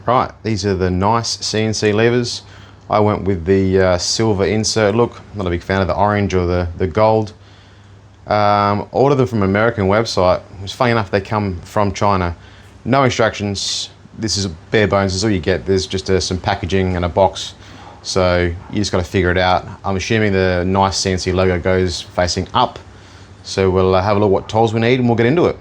Right, these are the nice CNC levers. I went with the silver insert look. I'm not a big fan of the orange or the gold. Ordered them from an American website. It's funny enough, they come from China. No instructions. This is bare bones. This is all you get. There's just some packaging and a box. So you just got to figure it out. I'm assuming the nice CNC logo goes facing up. So we'll have a look what tools we need and we'll get into it.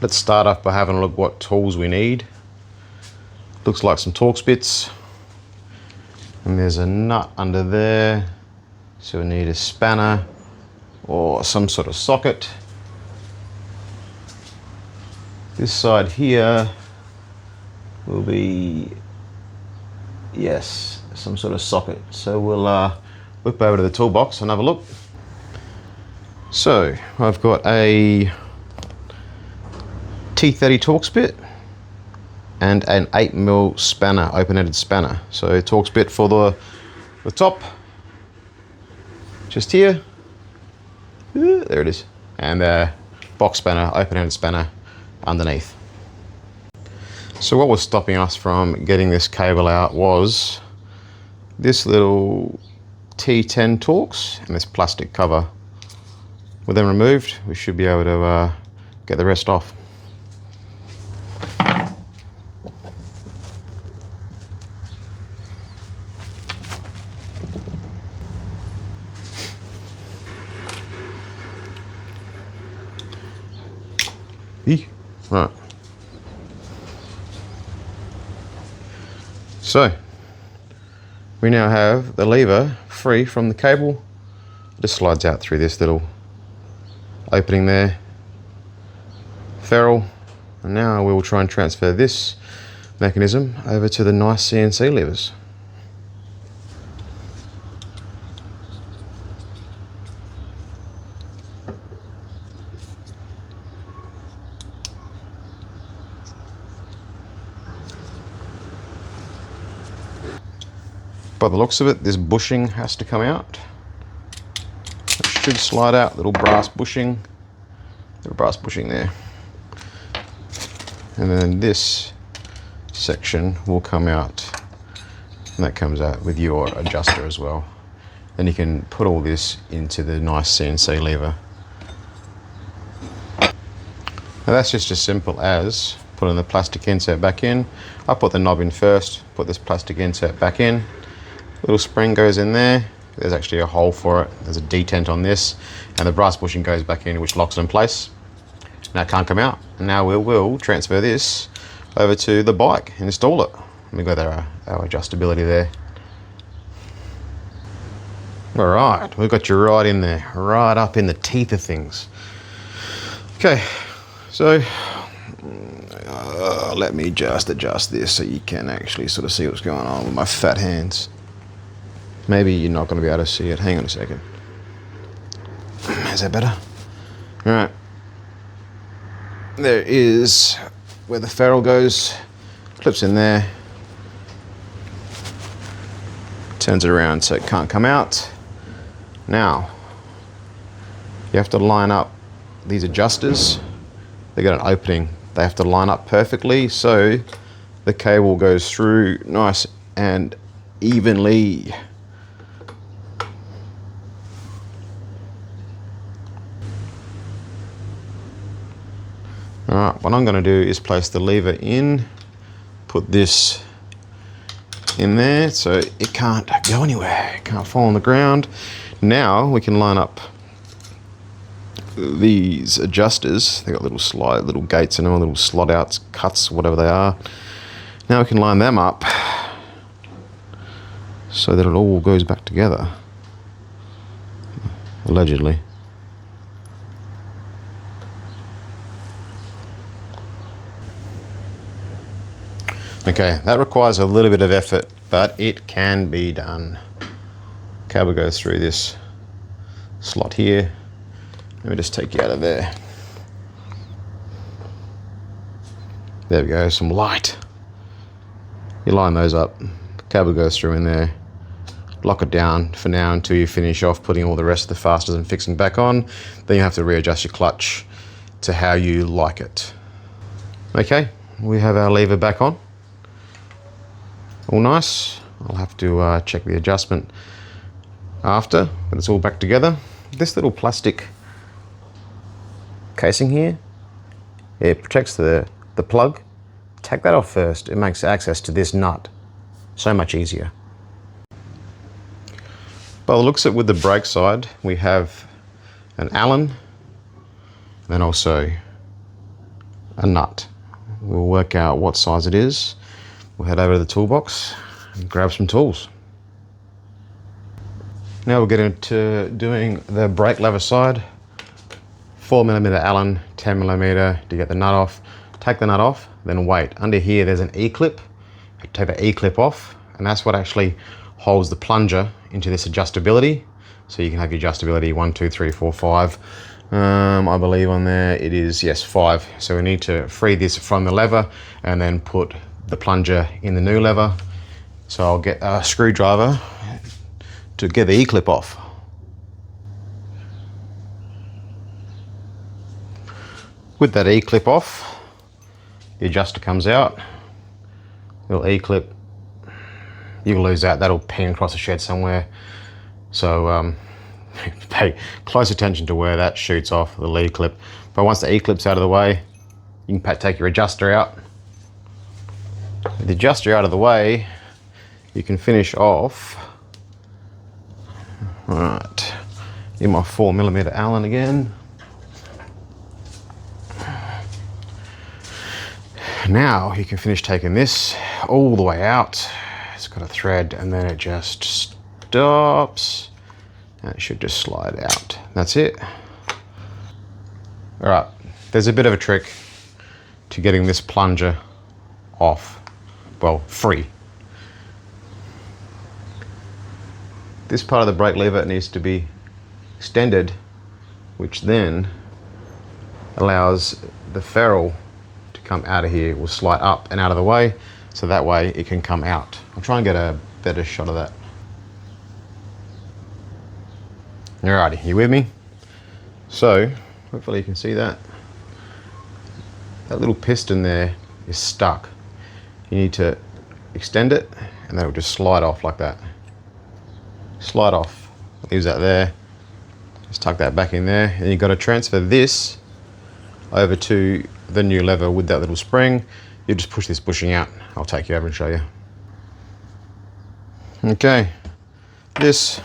Let's start off by having a look what tools we need. Looks like some Torx bits. And there's a nut under there. So we need a spanner or some sort of socket. This side here will be, yes, some sort of socket. So we'll whip over to the toolbox and have a look. So I've got a T30 Torx bit and an 8mm spanner, open-ended spanner. So Torx bit for the top, just here. There it is. And a box spanner, open-ended spanner underneath. So what was stopping us from getting this cable out was this little T10 Torx and this plastic cover. With them removed, we should be able to get the rest off. Right. So we now have the lever free from the cable. It just slides out through this little opening there, ferrule, and now we will try and transfer this mechanism over to the nice CNC levers. By the looks of it, this bushing has to come out. It should slide out, little brass bushing there. And then this section will come out, and that comes out with your adjuster as well. Then you can put all this into the nice CNC lever. Now that's just as simple as putting the plastic insert back in. I put the knob in first, put this plastic insert back in. Little spring goes in there. There's actually a hole for it. There's a detent on this, and the brass bushing goes back in, which locks it in place. Now it can't come out. And now we will transfer this over to the bike and install it. We've got our adjustability there. All right, we've got you right in there, right up in the teeth of things. Okay, so let me just adjust this so you can actually sort of see what's going on with my fat hands. Maybe you're not going to be able to see it. Hang on a second. Is that better? All right. There is where the ferrule goes. Clips in there. Turns it around so it can't come out. Now, you have to line up these adjusters. They got an opening. They have to line up perfectly so the cable goes through nice and evenly. Alright, what I'm going to do is place the lever in, put this in there so it can't go anywhere, it can't fall on the ground. Now we can line up these adjusters. They've got little gates in them, little slot outs, cuts, whatever they are. Now we can line them up so that it all goes back together, allegedly. Okay, that requires a little bit of effort, but it can be done. Cable goes through this slot here. Let me just take you out of there. There we go, some light. You line those up, cable goes through in there. Lock it down for now until you finish off putting all the rest of the fasteners and fixing back on. Then you have to readjust your clutch to how you like it. Okay, we have our lever back on. All nice. I'll have to check the adjustment after, but it's all back together. This little plastic casing here, it protects the plug. Take that off first. It makes access to this nut so much easier. By the looks of it, with the brake side, we have an Allen and also a nut. We'll work out what size it is. We'll head over to the toolbox and grab some tools. Now we'll get into doing the brake lever side. 4mm Allen, 10mm to get the nut off. Take the nut off, then wait. Under here there's an E-clip. Take the E-clip off, and that's what actually holds the plunger into this adjustability. So you can have your adjustability 1, 2, 3, 4, 5. I believe on there it is, yes, 5. So we need to free this from the lever and then put the plunger in the new lever. So I'll get a screwdriver to get the E-clip off. With that E-clip off, the adjuster comes out. Little E-clip, you'll lose that. That'll ping across the shed somewhere. So pay close attention to where that shoots off, the lead clip. But once the E-clip's out of the way, you can take your adjuster out. With the adjuster out of the way, you can finish off. All right, in my 4mm Allen again. Now you can finish taking this all the way out. It's got a thread and then it just stops and it should just slide out. That's it. All right, there's a bit of a trick to getting this plunger off, well, free. This part of the brake lever needs to be extended, which then allows the ferrule to come out of here. It will slide up and out of the way, so that way it can come out. I'll try and get a better shot of that. Alrighty, you with me? So, hopefully you can see that. That little piston there is stuck. You need to extend it and then it will just slide off like that. Slide off, leaves that there. Just tuck that back in there, and you've got to transfer this over to the new lever with that little spring. You just push this bushing out. I'll take you over and show you. Okay, this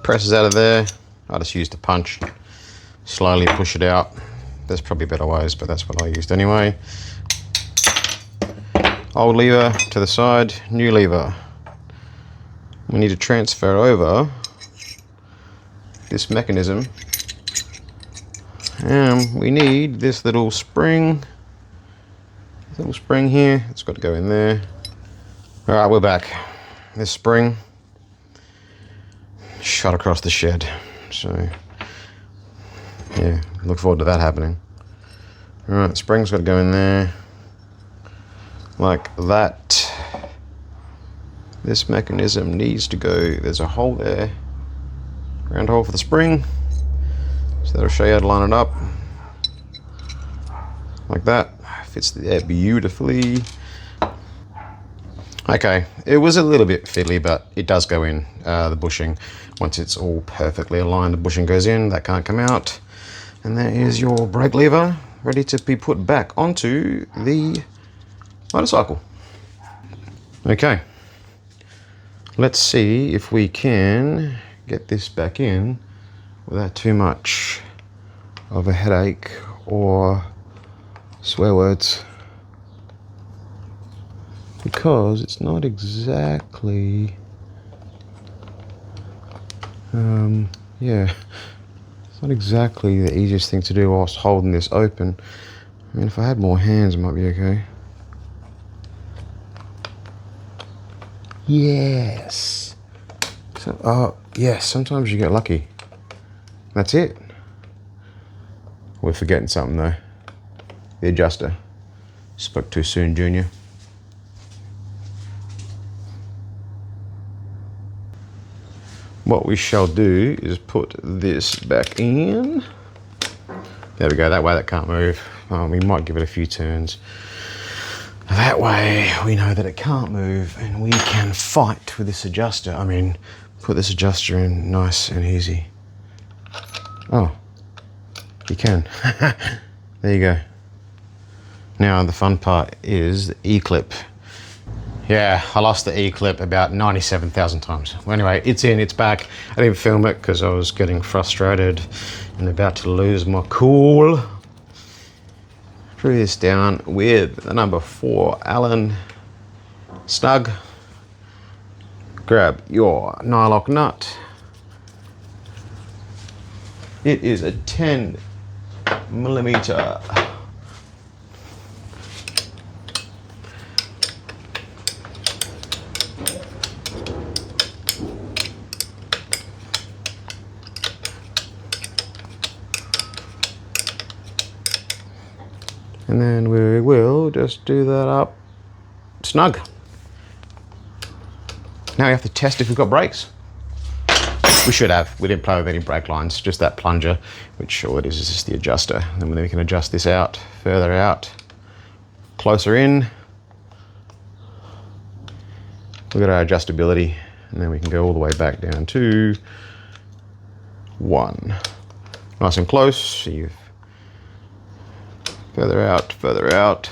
presses out of there. I just used a punch, slowly push it out. There's probably better ways, but that's what I used anyway. Old lever to the side, new lever. We need to transfer over this mechanism, and we need this little spring. This little spring here, it's got to go in there. All right, we're back. This spring shot across the shed, so yeah, look forward to that happening. All right, spring's got to go in there like that. This mechanism needs to go, there's a hole there, round hole for the spring, so that'll show you how to line it up like that. Fits there beautifully. Okay, it was a little bit fiddly, but it does go in, the bushing. Once it's all perfectly aligned, the bushing goes in, that can't come out. And there is your brake lever, ready to be put back onto the motorcycle. Okay, let's see if we can get this back in without too much of a headache or swear words, because it's not exactly yeah, it's not exactly the easiest thing to do whilst holding this open. I mean, if I had more hands it might be okay. Yes. So, yes, sometimes you get lucky. That's it. We're forgetting something though. The adjuster. Spoke too soon, Junior. What we shall do is put this back in. There we go, that way that can't move. We might give it a few turns. That way we know that it can't move and we can fight with this adjuster. I mean, put this adjuster in nice and easy. Oh, you can. There you go. Now the fun part is the E-clip. Yeah, I lost the E-clip about 97,000 times. Well, anyway, it's in, it's back. I didn't film it because I was getting frustrated and about to lose my cool. Screw this down with the number 4 Allen snug. Grab your nylock nut. It is a 10mm. And then we will just do that up snug. Now we have to test if we've got brakes. We should have. We didn't play with any brake lines, just that plunger, which all it is just the adjuster. And then we can adjust this out, further out, closer in. Look at our adjustability. And then we can go all the way back down to 1. Nice and close. So you've further out, further out.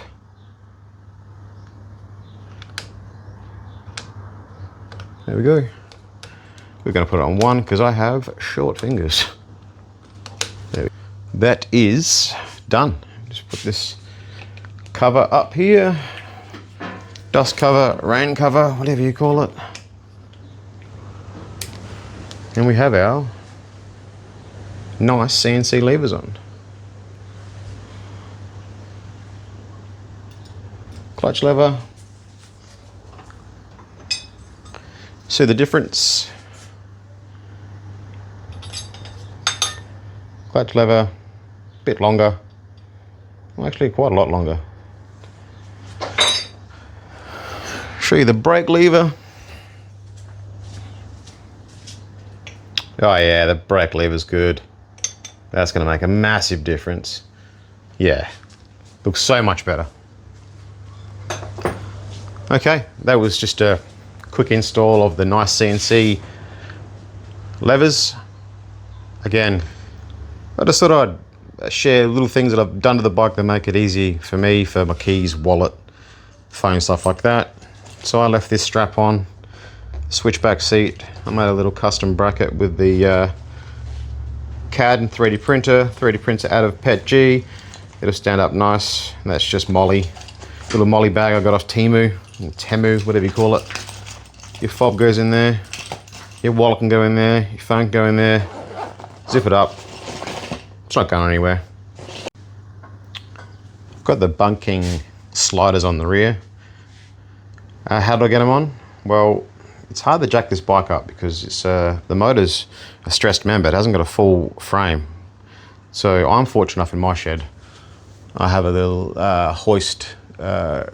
There we go. We're going to put it on 1 because I have short fingers. There we go. That is done. Just put this cover up here. Dust cover, rain cover, whatever you call it. And we have our nice CNC levers on. Clutch lever. See the difference? Clutch lever, a bit longer. Well, actually quite a lot longer. Show you the brake lever. Oh yeah, the brake lever's good. That's gonna make a massive difference. Yeah, looks so much better. Okay, that was just a quick install of the NICECNC levers. Again, I just thought I'd share little things that I've done to the bike that make it easy for me, for my keys, wallet, phone, stuff like that. So I left this strap on, switchback seat. I made a little custom bracket with the CAD and 3D printer out of PETG. It'll stand up nice, and that's just Molly. Little Molly bag I got off Temu, whatever you call it. Your fob goes in there, your wallet can go in there, your phone can go in there, zip it up. It's not going anywhere. I've got the bunking sliders on the rear. How do I get them on? Well, it's hard to jack this bike up because it's the motor's a stressed member. It hasn't got a full frame. So I'm fortunate enough in my shed. I have a little hoist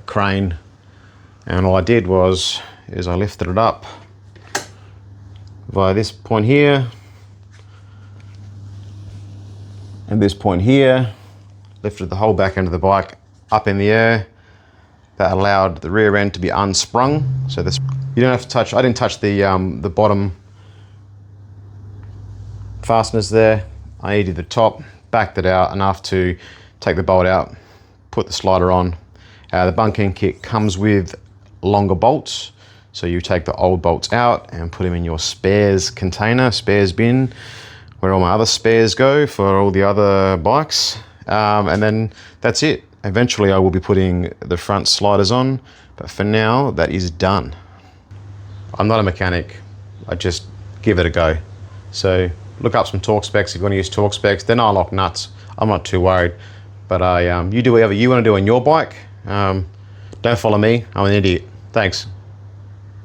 crane, and all I did is I lifted it up via this point here and this point here, lifted the whole back end of the bike up in the air. That allowed the rear end to be unsprung. So this, you don't have to touch, I didn't touch the bottom fasteners there. I needed the top, backed it out enough to take the bolt out, put the slider on. The bunking kit comes with longer bolts. So you take the old bolts out and put them in your spares container, spares bin, where all my other spares go for all the other bikes. And then that's it. Eventually I will be putting the front sliders on, but for now that is done. I'm not a mechanic, I just give it a go. So look up some torque specs if you want to use torque specs. They're not lock nuts, I'm not too worried. But you do whatever you want to do on your bike. Don't follow me, I'm an idiot. Thanks.